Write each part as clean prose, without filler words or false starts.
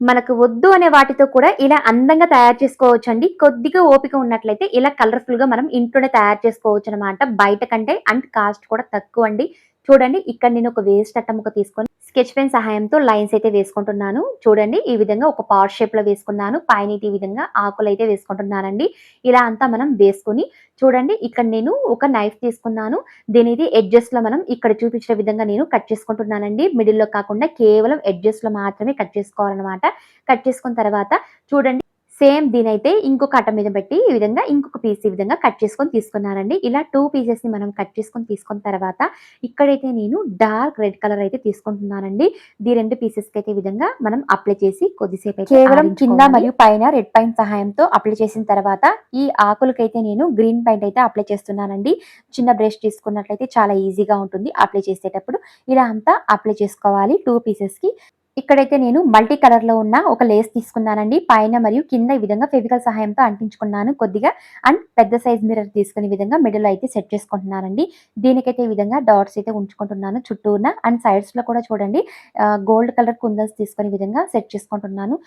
మనకు వద్దు అనే వాటితో కూడా ఇలా అందంగా తయారు చేసుకోవచ్చండి. కొద్దిగా ఓపిక ఉన్నట్లయితే ఇలా కలర్‌ఫుల్‌గా మనం ఇంట్లోనే తయారు చేసుకోవచ్చనమాట. బయట కంటే అండ్ కాస్ట్ కూడా తక్కువండి. చూడండి ఇక్కడ నేను ఒక వేస్ట్ అట్ట ముక్క తీసుకొని స్కెచ్ పెన్ సహాయంతో లైన్స్ అయితే వేసుకుంటున్నాను. చూడండి ఈ విధంగా ఒక పాట్ షేప్‌లో వేసుకున్నాను. పైన ఈ విధంగా ఆకులైతే వేసుకుంటున్నానండి. ఇలా అంతా మనం వేసుకొని చూడండి ఇక్కడ నేను ఒక నైఫ్ తీసుకున్నాను. దీనిది ఎడ్జెస్‌లో మనం ఇక్కడ చూపించిన విధంగా నేను కట్ చేసుకుంటున్నానండి. మిడిల్‌లో కాకుండా కేవలం ఎడ్జెస్‌లో మాత్రమే కట్ చేసుకోవాలనమాట. కట్ చేసుకున్న తర్వాత చూడండి సేమ్ దీనైతే ఇంకొక అట్ట మీద పెట్టి ఈ విధంగా ఇంకొక పీస్ ఈ విధంగా కట్ చేసుకొని తీసుకున్నానండి. ఇలా 2 పీసెస్‌ని మనం కట్ చేసుకొని తీసుకున్న తర్వాత ఇక్కడైతే నేను డార్క్ రెడ్ కలర్ అయితే తీసుకుంటున్నానండి. ఈ 2 పీసెస్‌కైతే ఈ విధంగా మనం అప్లై చేసి కొద్దిసేపైతే కేవలం కింద మరియు పైన రెడ్ పెయింట్ సహాయంతో అప్లై చేసిన తర్వాత ఈ ఆకులకైతే నేను గ్రీన్ పెయింట్ అయితే అప్లై చేస్తున్నానండి. చిన్న బ్రష్ తీసుకున్నట్లయితే చాలా ఈజీగా ఉంటుంది అప్లై చేసేటప్పుడు. ఇలా అంతా అప్లై చేసుకోవాలి 2 పీసెస్‌కి. ఇక్కడైతే నేను మల్టీ కలర్‌లో ఉన్న ఒక లేస్ తీసుకున్నానండి. పైన మరియు కింద ఈ విధంగా ఫెవికాల్ సహాయంతో అంటించుకున్నాను కొద్దిగా. అండ్ పెద్ద సైజ్ మిర్రర్ తీసుకుని ఈ విధంగా మిడిల్‌లో అయితే సెట్ చేసుకుంటున్నానండి. దీనికైతే ఈ విధంగా డాట్స్ అయితే ఉంచుకుంటున్నాను చుట్టూన. అండ్ సైడ్స్‌లో కూడా చూడండి గోల్డ్ కలర్ కుందన్స్ తీసుకొని ఈ విధంగా సెట్ చేసుకుంటున్నాను.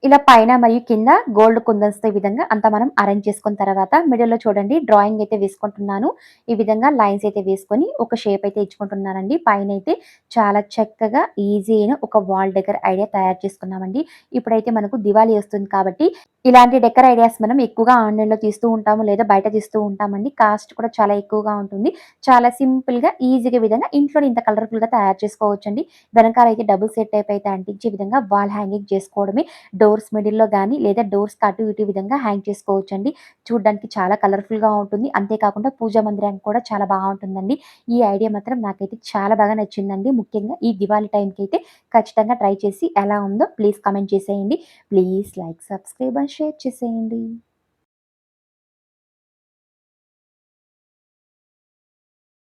ఇలా పైన మరియు కింద గోల్డ్ కుందన్స్‌తో ఈ విధంగా అంతా మనం అరేంజ్ చేసుకున్న తర్వాత మిడిల్‌లో చూడండి డ్రాయింగ్ అయితే వేసుకుంటున్నాను. ఈ విధంగా లైన్స్ అయితే వేసుకొని ఒక షేప్ అయితే ఇచ్చుకుంటున్నానండి. పైనైతే చాలా చక్కగా ఈజీ అయిన ఒక వాల్ డెకర్ ఐడియా తయారు చేసుకున్నామండి. ఇప్పుడైతే మనకు దివాళీ వస్తుంది కాబట్టి ఇలాంటి డెకర్ ఐడియాస్ మనం ఎక్కువగా ఆన్‌లైన్‌లో తీస్తూ ఉంటాము. లేదా బయట తీస్తూ ఉంటామండి. కాస్ట్ కూడా చాలా ఎక్కువగా ఉంటుంది. చాలా సింపుల్‌గా ఈజీగా విధంగా ఇంట్లోనే ఇంత కలర్‌ఫుల్‌గా తయారు చేసుకోవచ్చండి. వెనకాలైతే డబుల్ సెట్ టైప్ అయితే అంటించే విధంగా వాల్ హ్యాంగింగ్ చేసుకోవడమే. డోర్స్ మిడిల్‌లో గాని లేదా డోర్స్‌కి అటు ఇటు విధంగా హ్యాంగ్ చేసుకోవచ్చండి. చూడ్డానికి చాలా కలర్‌ఫుల్‌గా ఉంటుంది. అంతేకాకుండా పూజా మందిరానికి కూడా చాలా బావుంటుందండి. ఈ ఐడియా మాత్రం నాకైతే చాలా బాగా నచ్చిందండి. ముఖ్యంగా ఈ దివాళీ టైంకైతే ఖచ్చితంగా ట్రై చేసి ఎలా ఉందో ప్లీజ్ కామెంట్ చేసేయండి. Please like, subscribe and share చేసేయండి.